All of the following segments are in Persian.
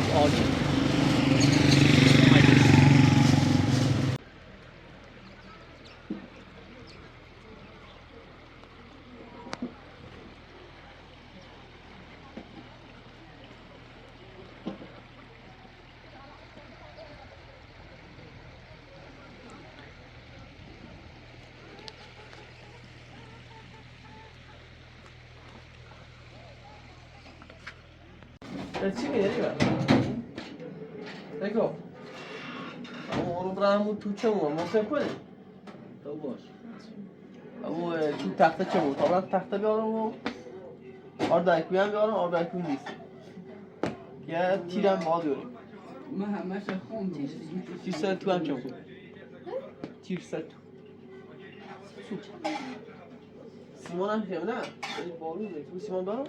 Çok acil. چی میاری بر؟ نگاه اما رو برامون تو چه مون محسن کنیم تو باش. اما تو تخته چه مون تا تخته بیارم و آردایکوی هم بیارم آردایکوی نیست یه تیرم باید بیاریم من همش خون تیر سر تو هم چه مون تیر سر تو سیمان هم خیلی نه بارون تو سیمان دارم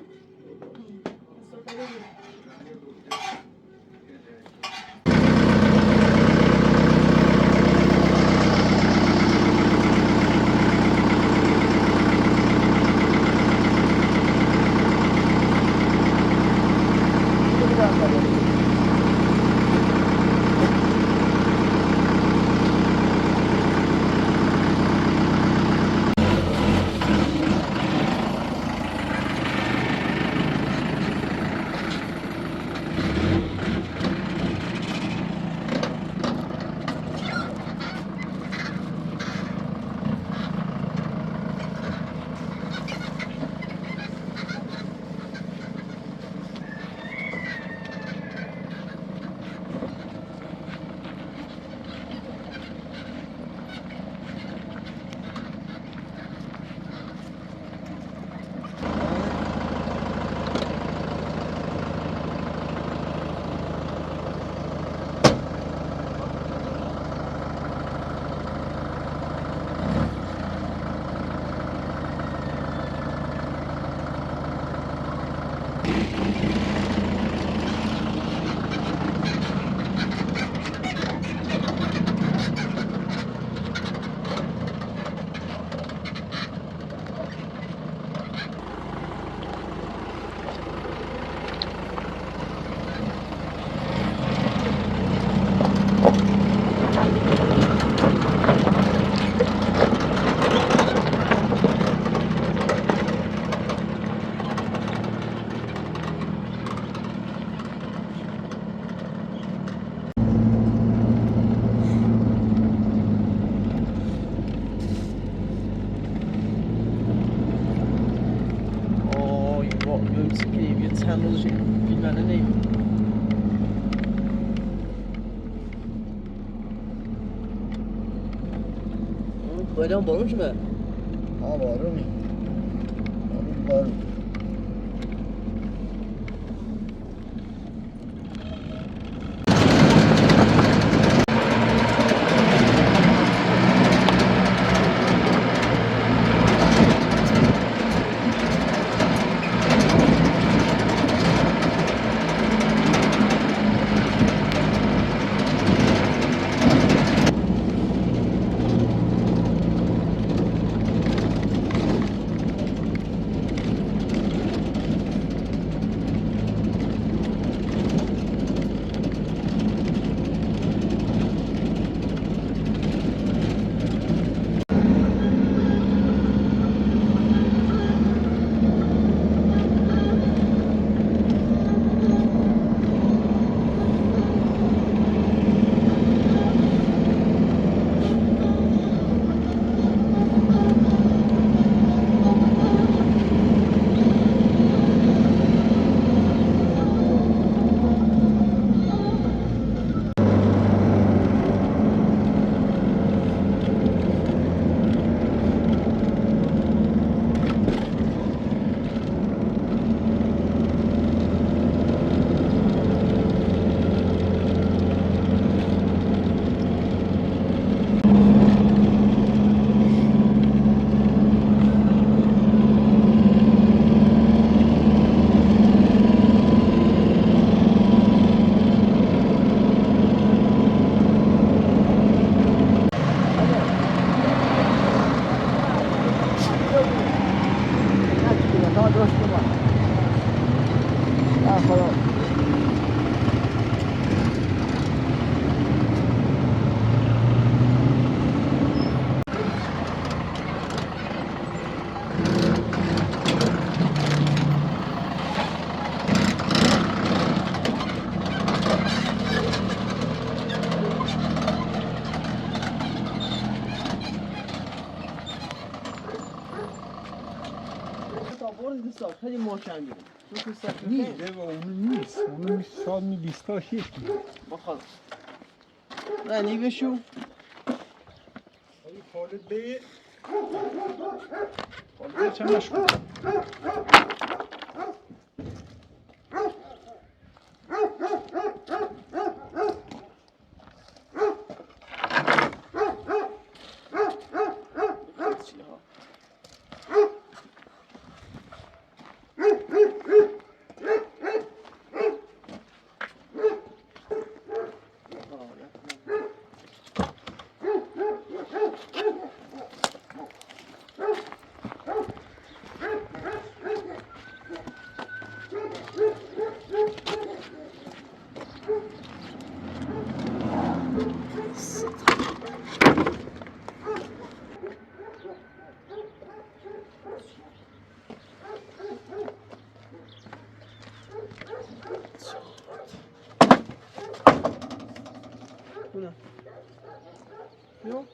چند روزش فیلمنه نیم باید هم بارون شما؟ بارونی بارون درست کنم خدا چند جوری نیست بابا اونو نیست سال می لیستاش یکی با خلاص رنی بشو ای خالد بی خالد چند مشغول بونه بیا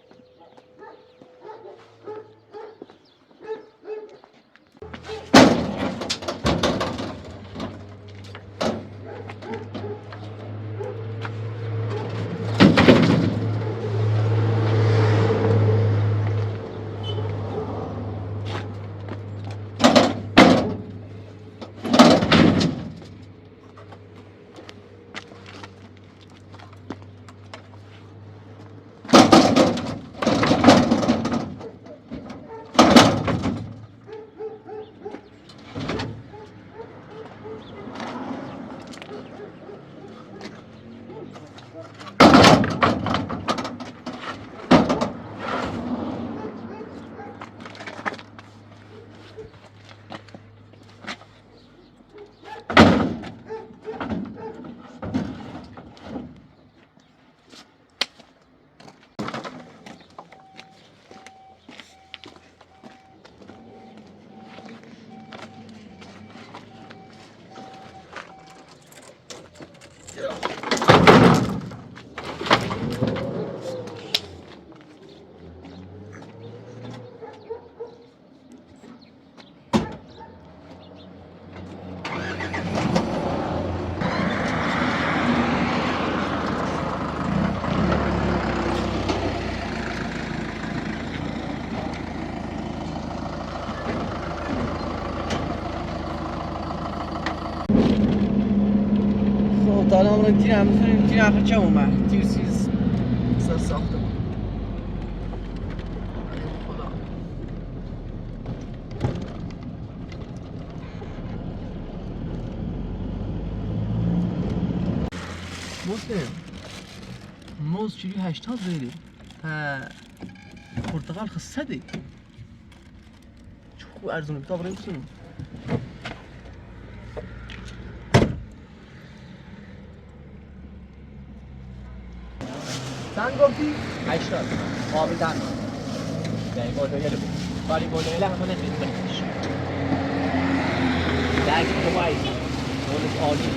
تا الان رو تیر هم می‌تونیم تیر آخر چه اومد تیر سیز سر ساخته بود خدا مسلم موز چیلی 80 زیدی تا پرتغال خسته دی چه خوب ارزونه کتاب رو بسونیم چند گفتی؟ 80 آبیدن یعنی بودویل بود ولی بودویل همه نمید بکنیش درک دوایز مولد عالی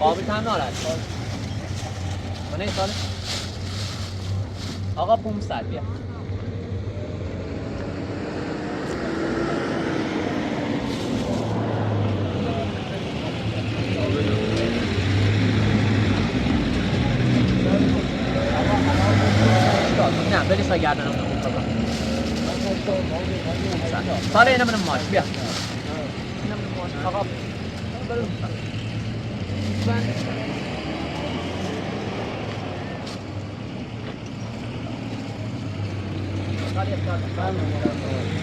آبیت هم نارد من این ساله آقا 500 بیا نه بلی ساگردن رو ساله اینم منم ماش بیا اینم منم ماش آقا بریم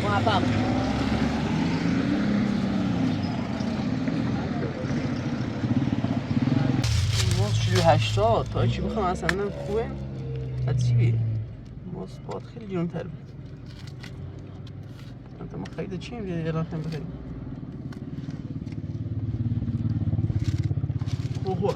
موفق موز شروع 80 تا چی بخوام اصلا اینم خوبه عجیبه موز باید خیلی جون تر بود انت ما خیلی چیم یه رقم بخیریم خوب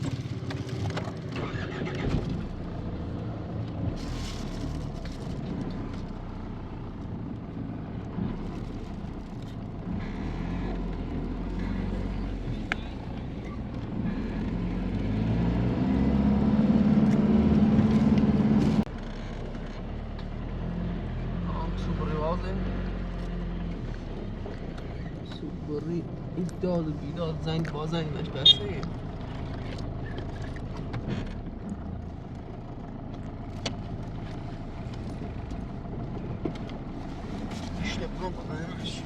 این داد و بیداد زنگ با زنگش بسته اشتباه بکنمش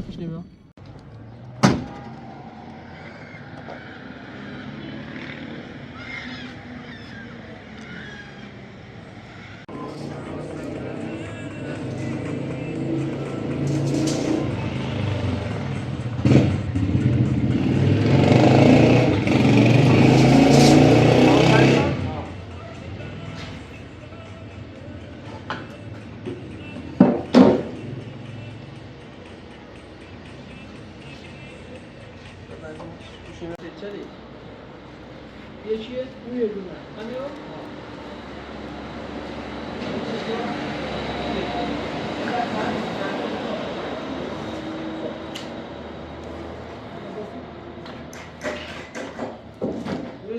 اشتباه یکیه اون یه دونه همین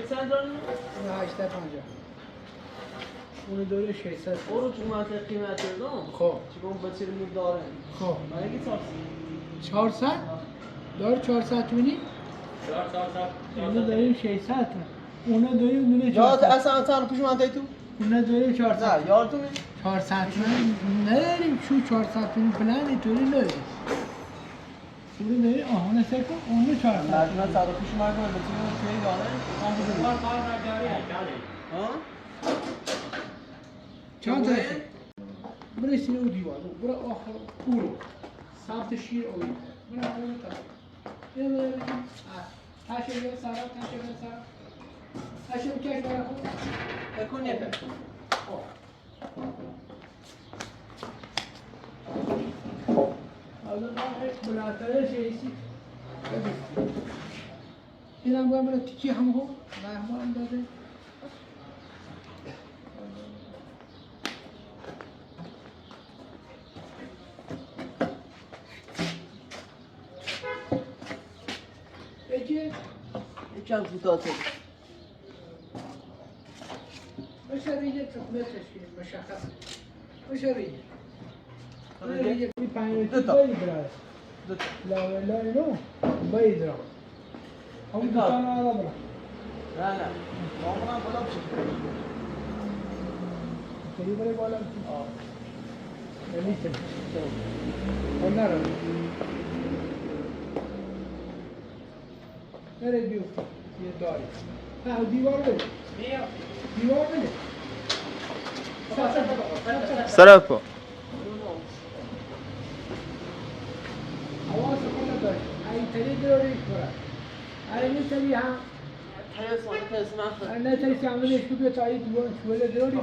چند دارن؟ اون 850 اون دوره 600 برو تو منطقه قیمت دادم خب چیکار با چیزی داره خب برای کی 400 داره 400 تومانی 400 اونو داریم 600 اونو داریم دونه یا 400 اصلا تن پیش منطقه تو اونو داریم 400 نه یارتون 400 تومانی نداریم چون 400 تومانی پلن اینطوری نداریم اونو داریم اونو سکو اونو 400 مجموعه صد پیش مردم به تیم کی داره ها چند تا برای سینه و دیوار برای آخر اونو سمت شیر اوی برای اونو تا یه برای هشم یه سرا هشم یه سرا هشم کش برای خود بکن یه حالا بلاتره شیسی اینم باید برای تیکی هم ho رحمان داده یکم کوتاه‌تر باشه ریگه مترش مشخصه باشه ریگه ریگه می پنج دو تا. باید برای دو تا لا لا نو باید را هم دو تا نه برای نه نه مامونم بالا بشه سری برای بالا نیست اون نرو نره بیفتی یه داری نه دیوار بده دیوار بده سر پا حواس کنه داری این تری داریش برای این تری هم نه تری سامنش کو به تایی دیوار شوله داری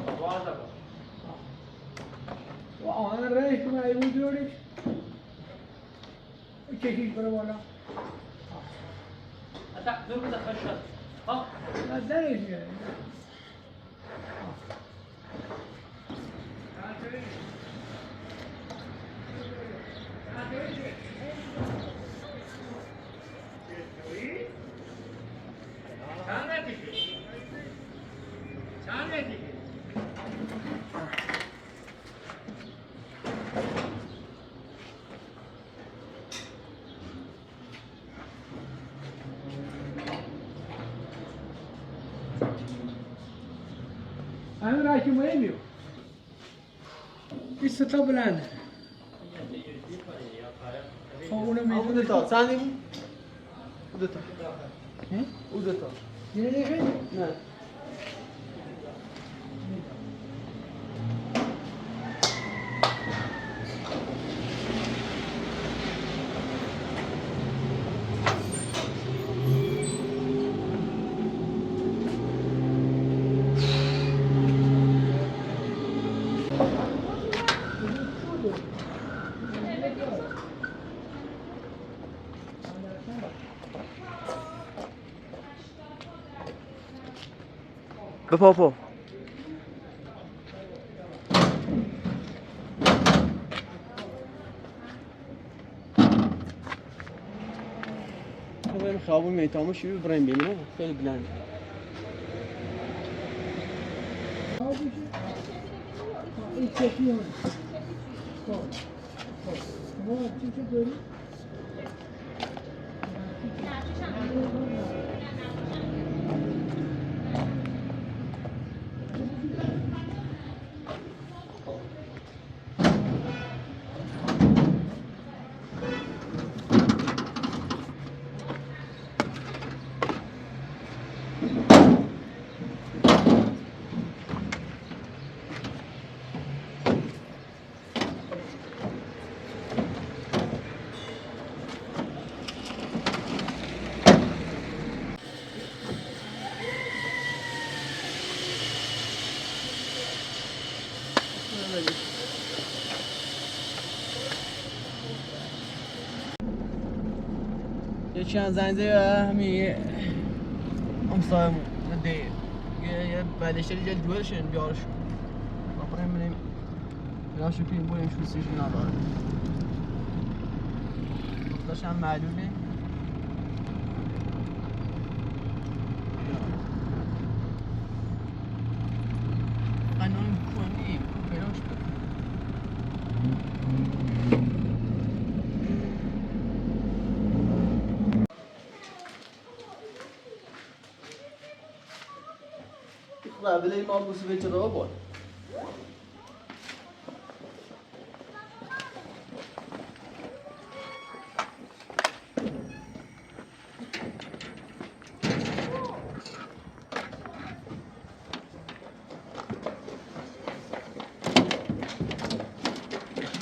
و آن رایش کو ایو داریش چشیش برای بالا دور بده خشت ها نه درش میاره همین راه که مهمیو این ستا بلنده خب اونو او میدونه دو تا چندی بود؟ او دو تا او دو تا یه نخیر نه به پاپا بریم خیابون میتامو شروع بریم بینیم خیلی بلند این چکی هم ما چی داری؟ یکی از زنده همین همسایمون دیگه یه بلشتری جل دوالشن بیارش ما پایم بریم بیارش رو کنیم بریم شوستیش نداره دخترش هم معلومه قنون کنیم پیداش بکنیم قبل ما بوسه به جلو بود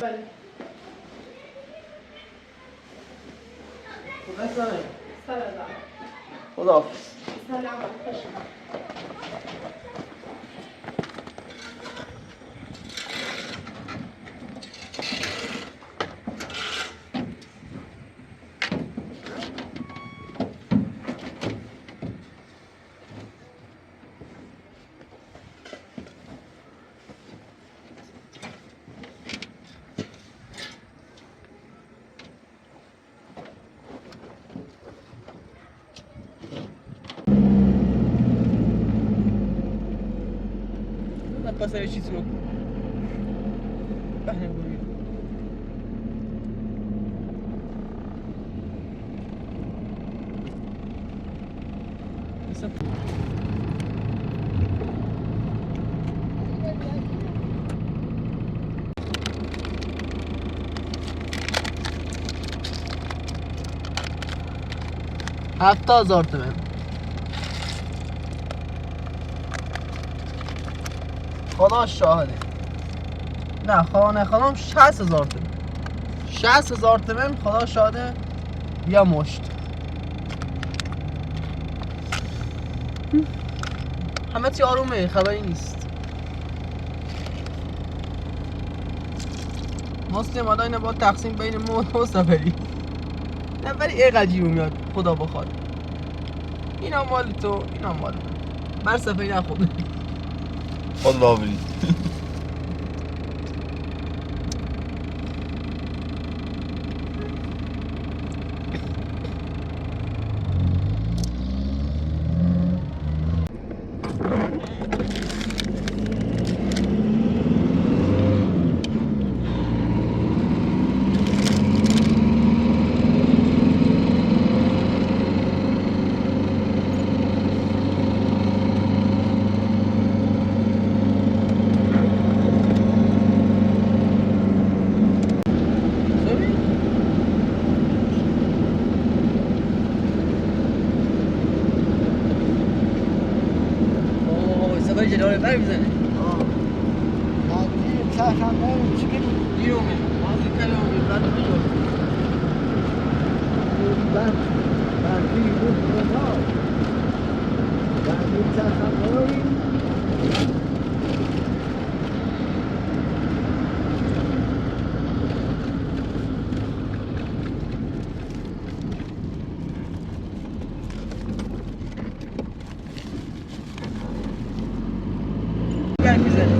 بله خدا حافظ سلام خوش قصر چیز رو بهنه بگوید $70,000 تومن خدا شاهده نه خانه خانم 60,000 تومن 60,000 تومن خدا شاهده بیا مشت همه چی آرومه خبری نیست مسلم حالا اینه با تقسیم بین موت و سفری نه ولی اینقدر جیبو میاد خدا بخواد اینا مال تو اینا مال من بر سفری نخود الله بری سفری جلال بر میزنه چشم بریم چی دیرومه مازی کلامه بعد بیاد بردی بود بودار بردی چشم بریم بر میزنه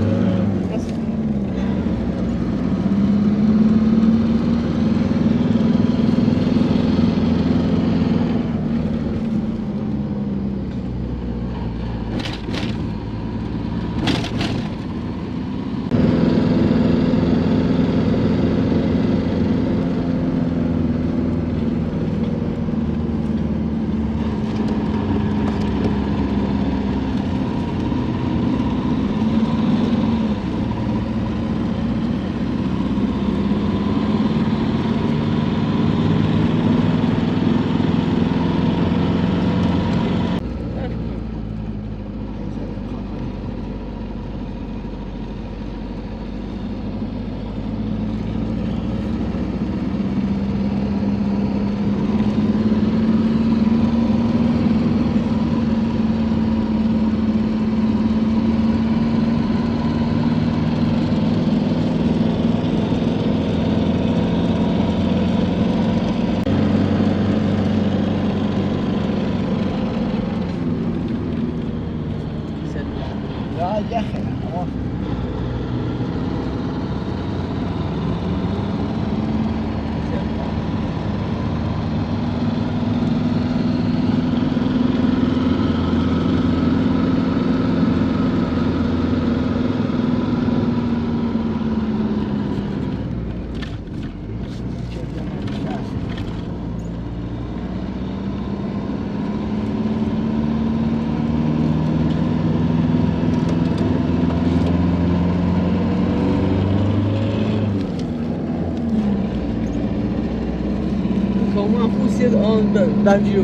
ما فوسید آن بنجیو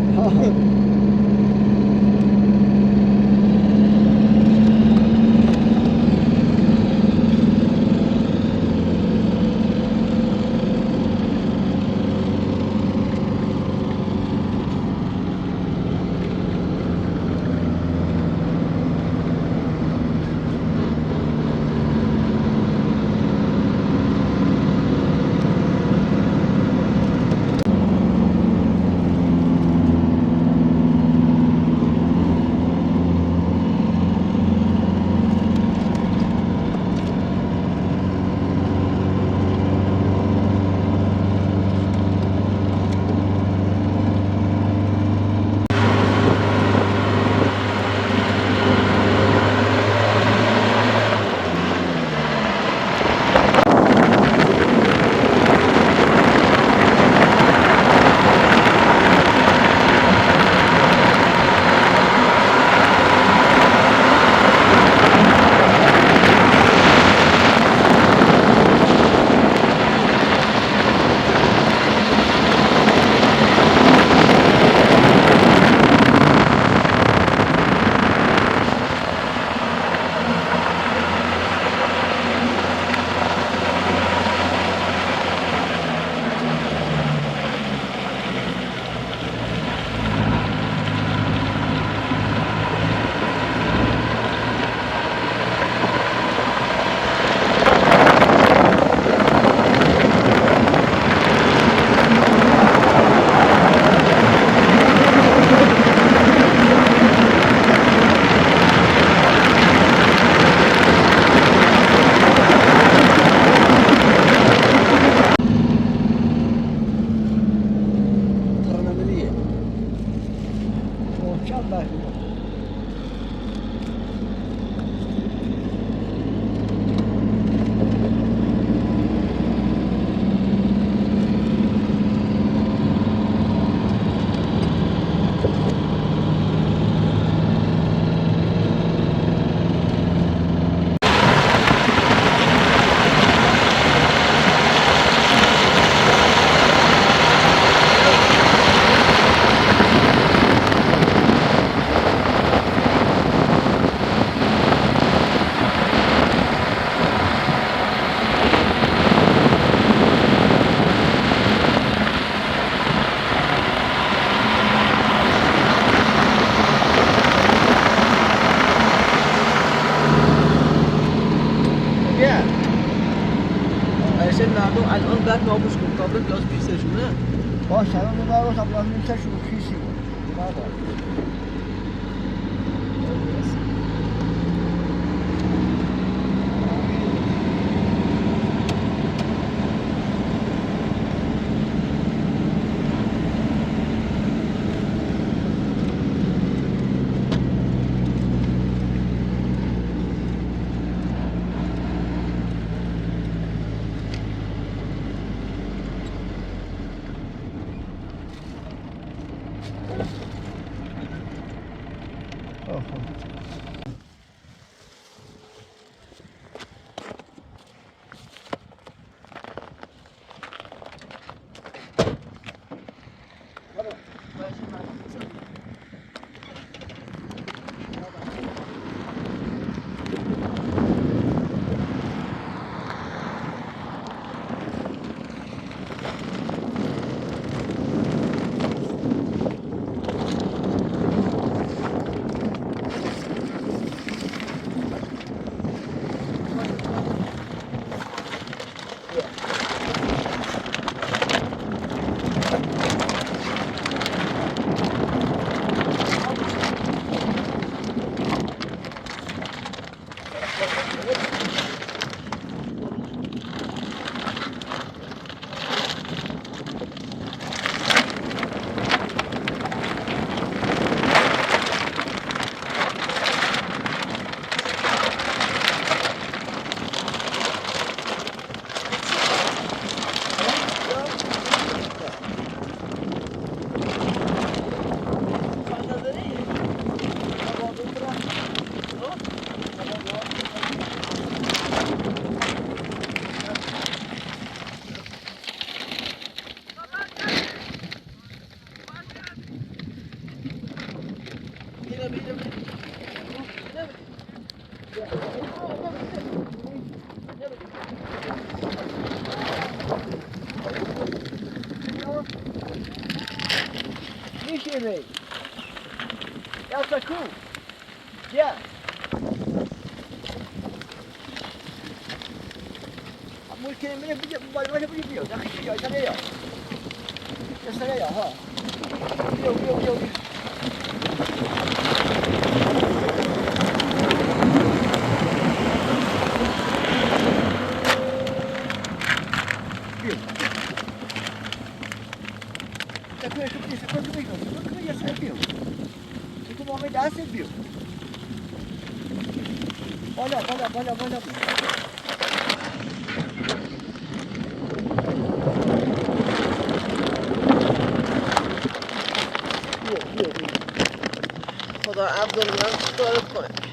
مردم الان بعد نابوش کن تا به گاز پیسشونه باش الان ببر واسه لازم نیست شوخیشی بابا میشه یا سکو یا ممكن من بيجي بالوجه بيجي بيو داخل شيء يسريع يسريع ها بيو بيو بيو تكوي شوفي شوفي يسرع بيو شوفي ما مي داس بيو بالا خدا عبدالله من کارت کنه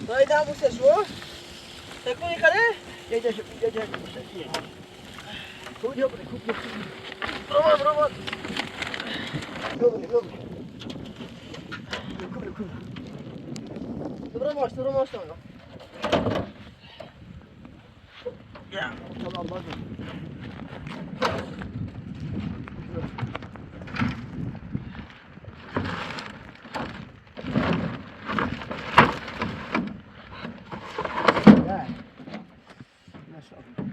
Dai da você sua. Tá com ele, cara? Já. Cuide, cuide. Bravo. Добре. Добре можеш. Я, tamam bakın. Ya. Maşallah.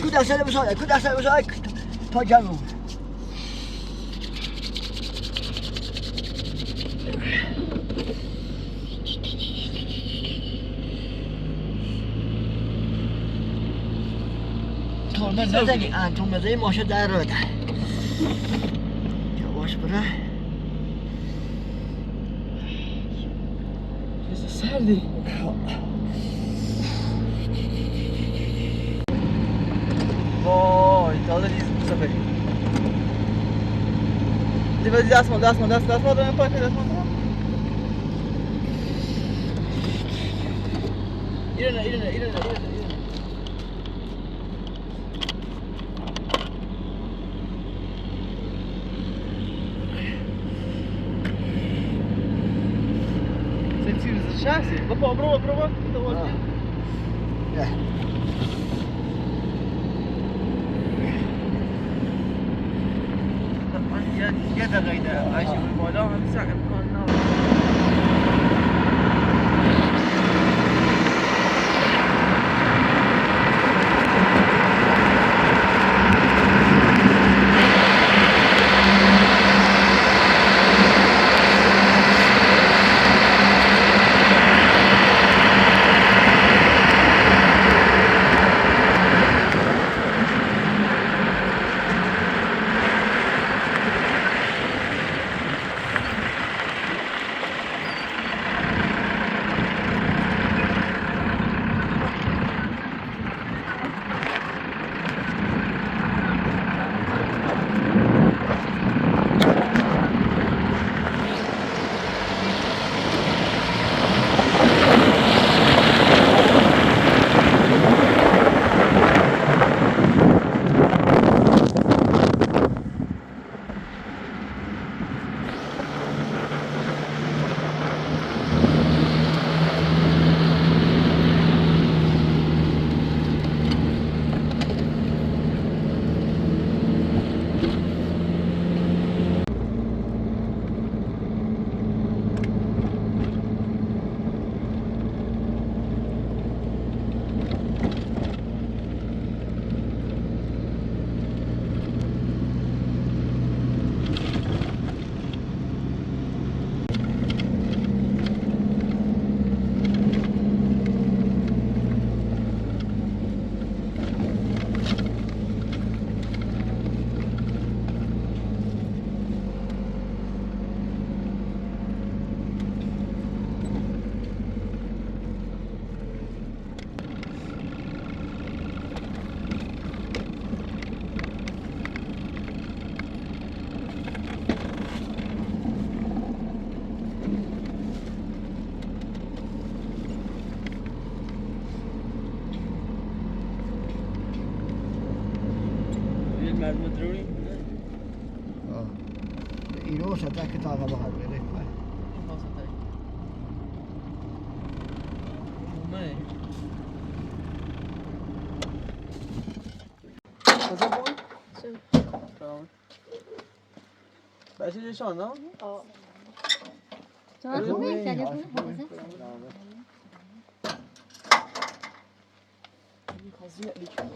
Kudasel besar ta janu. ترمزه ماشه در رو ده یواش بره چیز سردی وای تازه نیست سفری دیگه دست ما دارم پاک دست ما ایرانه شخصی بابا برو یه دقیقه عجیب بالا هم سعی امکان مردم ضروری اینو سطح که طاقه بخواد بره این واسطه اومه کجا بود؟ سلام بچه جشان نه؟ شما خوبه؟ تلفن خاصی لیکن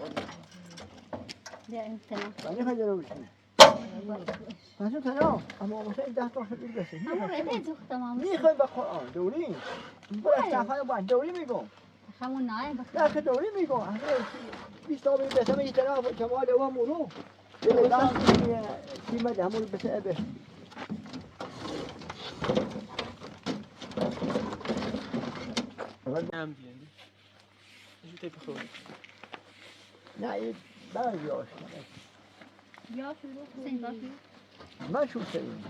بیا این تلفن بله خیلی رو بشنه مثلا تنها اما مثلا 10 تا خیلی بشه همون رده دوخت تمام میخوای با قرآن دوری برای تفاهم باید دوری میگم همون نه نه که دوری میگم 20 تا بسه می تنها جمال و مرو یه دست کیمه ده همون بسه ابه هم بیانی نشون تیپ خوبه نه یه بعضی هاش یا شروع حسین باش من شو سریم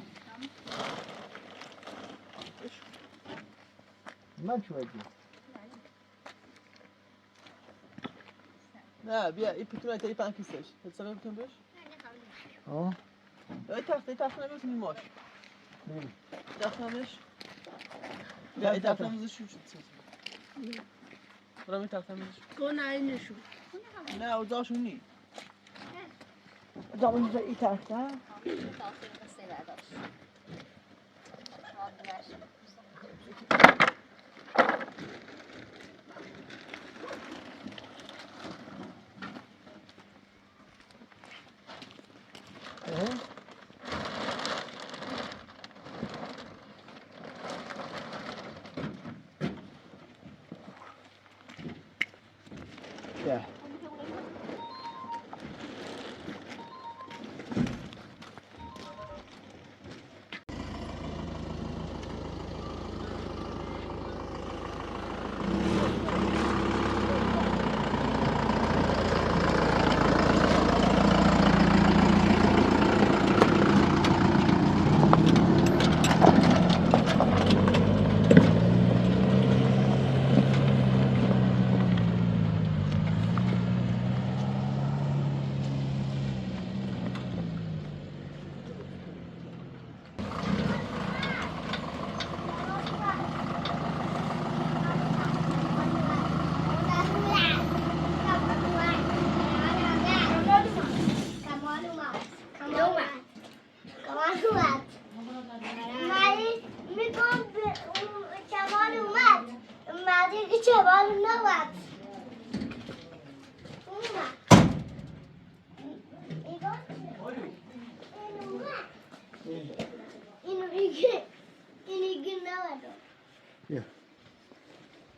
من شو اگه نه بیا این پتون ایتایی پنج کیستش حسابه بتون بش؟ آه این تخت نمیز نیماش بیم تخت نمیش؟ بیا این تخت نمیزش شو شد برام این تخت نمیزش کن اینشو نه اوضاعشون نی زمان این تخته Yeah.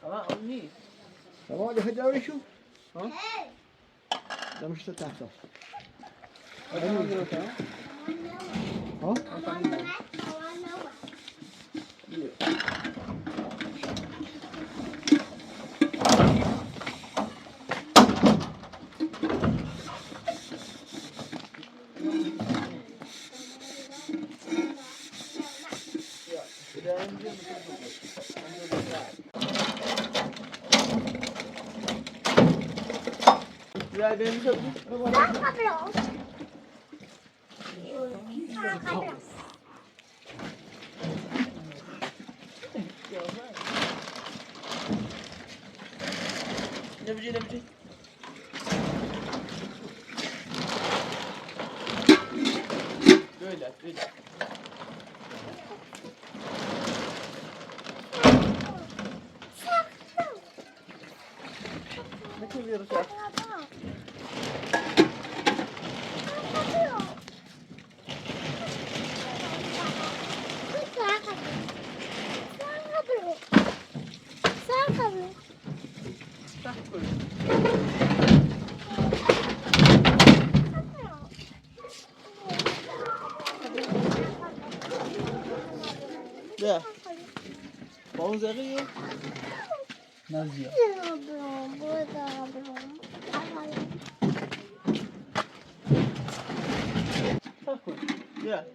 اما اون نی شما ده داریشو؟ ها؟ دمشت تحت. اون نی رو تا ها؟ Ya benim de ne biçim böyle ne koyuyoruz ya Ya. Bom zerre نزدیک. Takun. Ya.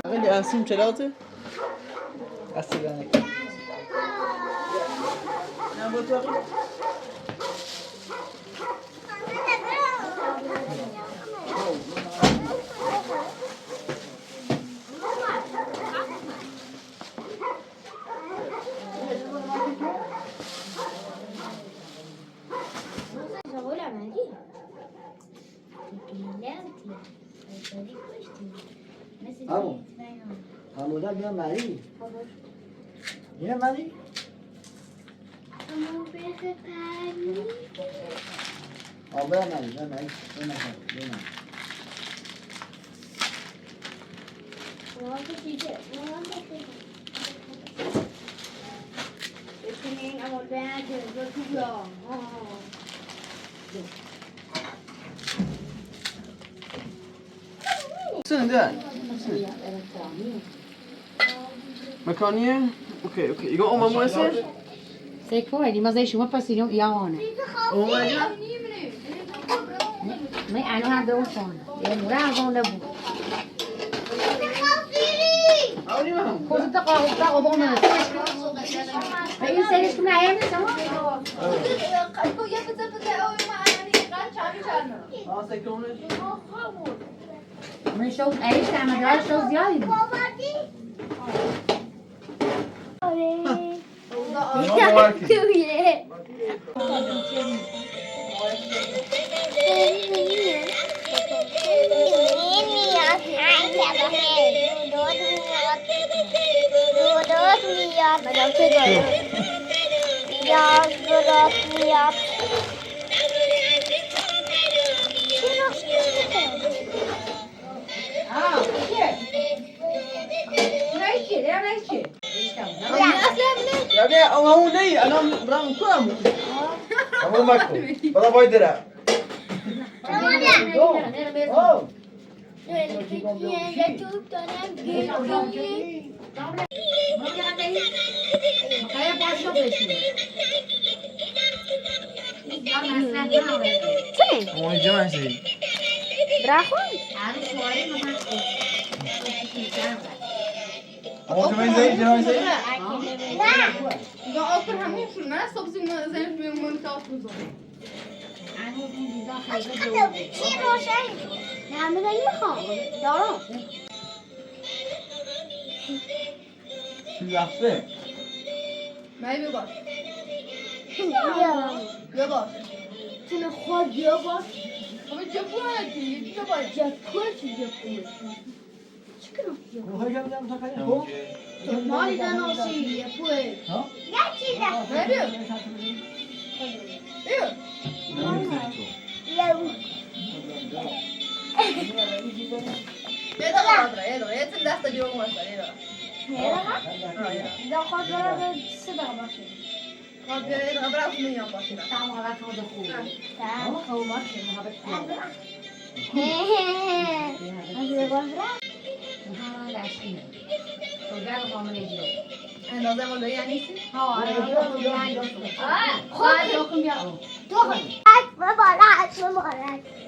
خیلی انسیم چلاته؟ اصلا. نه همودا بیا مری بیا مری بیا مری بیا مری سنده مکانیه؟ اوکی ایگه اون مموسه؟ سیکوی ما زی شما پسیریم یاونه اون مجا؟ می آنها هم دوستان یه مورد آن بود آونی مهم خود تا قبول من این سریش کنه ایام نیستم سکونه من شو ایش تعمیر شو زیادی بود یا بیا اون نی الان برام کم همون مکو بدا باید دره اون اینجا هستی اون جمعی زید جمعی زید یا آخر همین شو نه سبزی زنش میمون تا فوزون چی روشنی؟ همه نمیخوام دارم چی رفته؟ مای بباش بیا بباش تون خود بیا باش خب جبوه یکی بباش جکوه چی جکوه چی کنم جکوه مالی دناسی یه پوه یکی ده مای بیا بیا یه تن دست دیو ماستا دا خود برای سه دقیقه باشه خب یه دقیقه برای میام باشه محبت خود خوب خوب باشه محبت خوب لشینه تو گل کامل ایجو اندازه مال یعنی چی؟ ها خواهد داخل بیا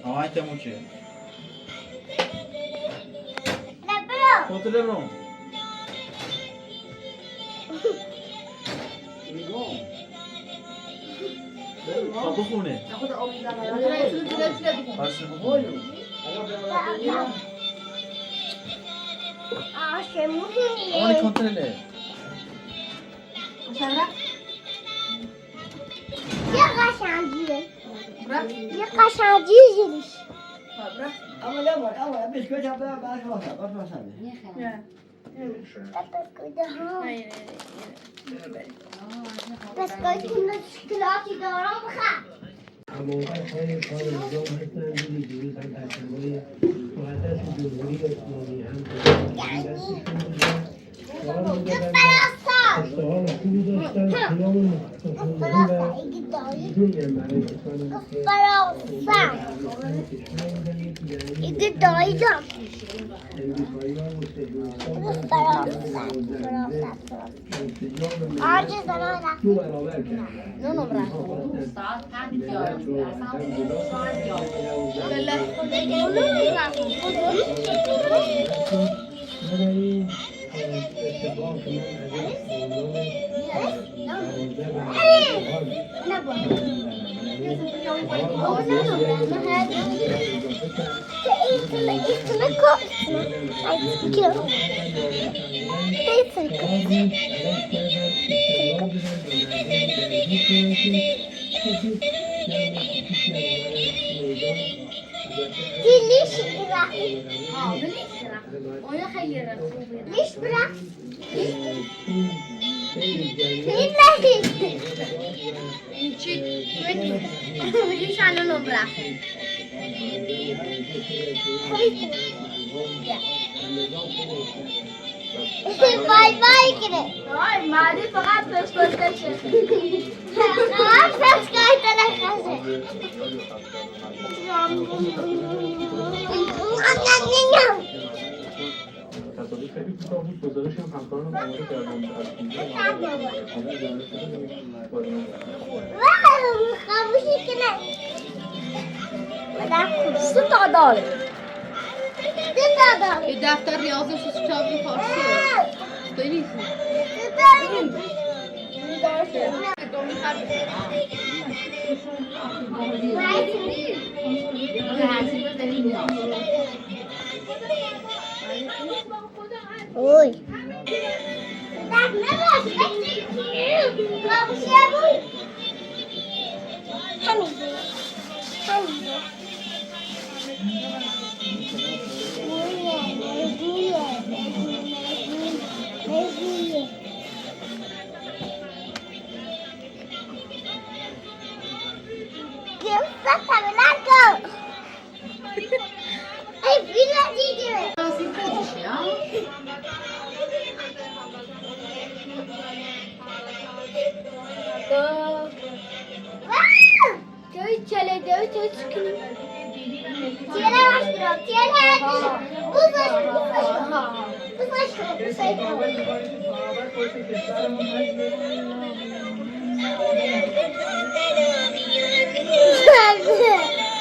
آهای تمو چه؟ نبرو خاطر برام خب بخونه خود امید اصلا بخونه اونی کنترله یه قشنگیه یه قشنگی زیرش اما نمار اما بسکویت هم برای باش بسکویت ها بسکویت کنه شکلاتی دارم بخواه موقع‌های کار نظام هستند دیدی دیروز هم تشنگاه مقدس جمهوری اسلامی هم دستشون بودن کار می‌دادن اشتغال خوبی داشتن خیام مختصرانه و می‌دونیم برای کسانی ایگه دایدم امریکایی‌ها و سهیونیست‌ها آجه زنان دو برابر کردن نونو برای ساعت 5 بنابراین ليش برا؟ ليش على نبرة؟ باي باي كده. ما دي فقط بس كنت خلاص بس كنت انا خیلی کوتاه بود گزارش هم همکارانم آماده کردم خاموشی کنه سه تا داره. یه دفتر ریاضیش از کتابی فارسیه. داری؟ اوی دست نباش خاموشی بود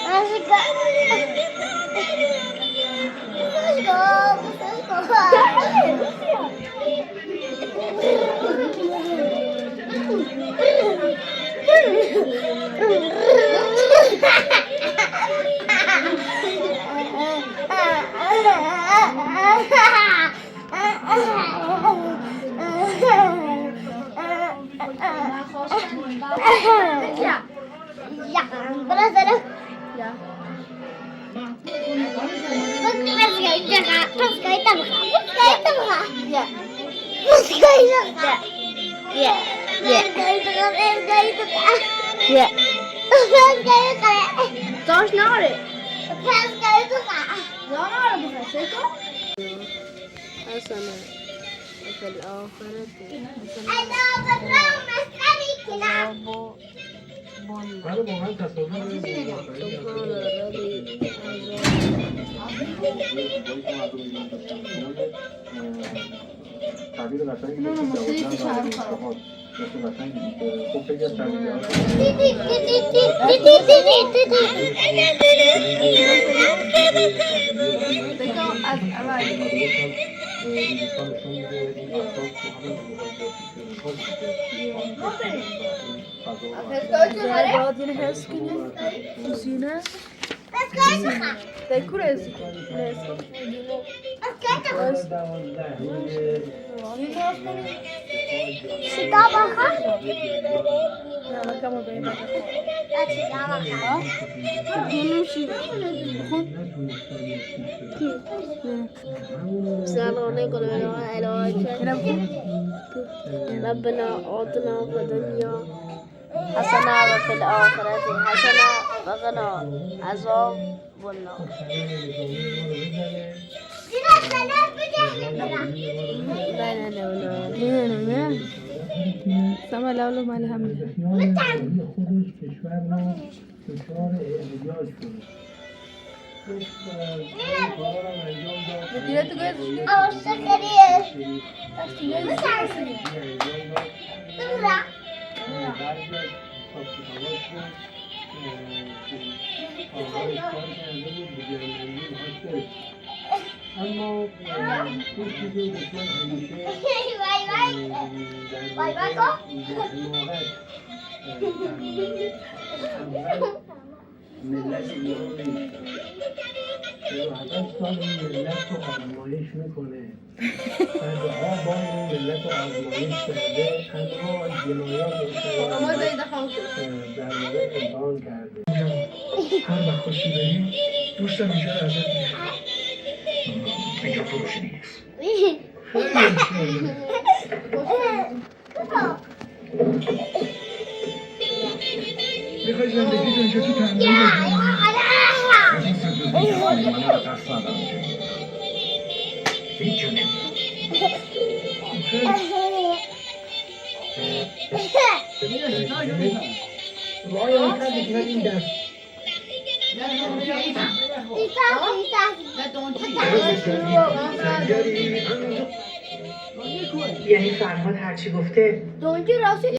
همین تعبیر قشنگی خب خیلی از ربنا آتنا في الدنيا حسنة وفي الآخرة حسنة وقنا عذاب النار. سما لولو مال هم اما این چیزی دشمن همیشه بای بای کن. ملت ایران نیست هدف سال این ملت رو آزمایش میکنه بعدها با این ملت رو آزمایش کرده تنها جنایات ما زیده خواهد در مورد امتحان کرده هر وقت خوشی بریم دوستم اینجا رو ازت میخوام اینجا فروشی نیست میخوای زندگی تو اینجا تو تنظیم یعنی فرهاد هرچی گفته دونجی راستی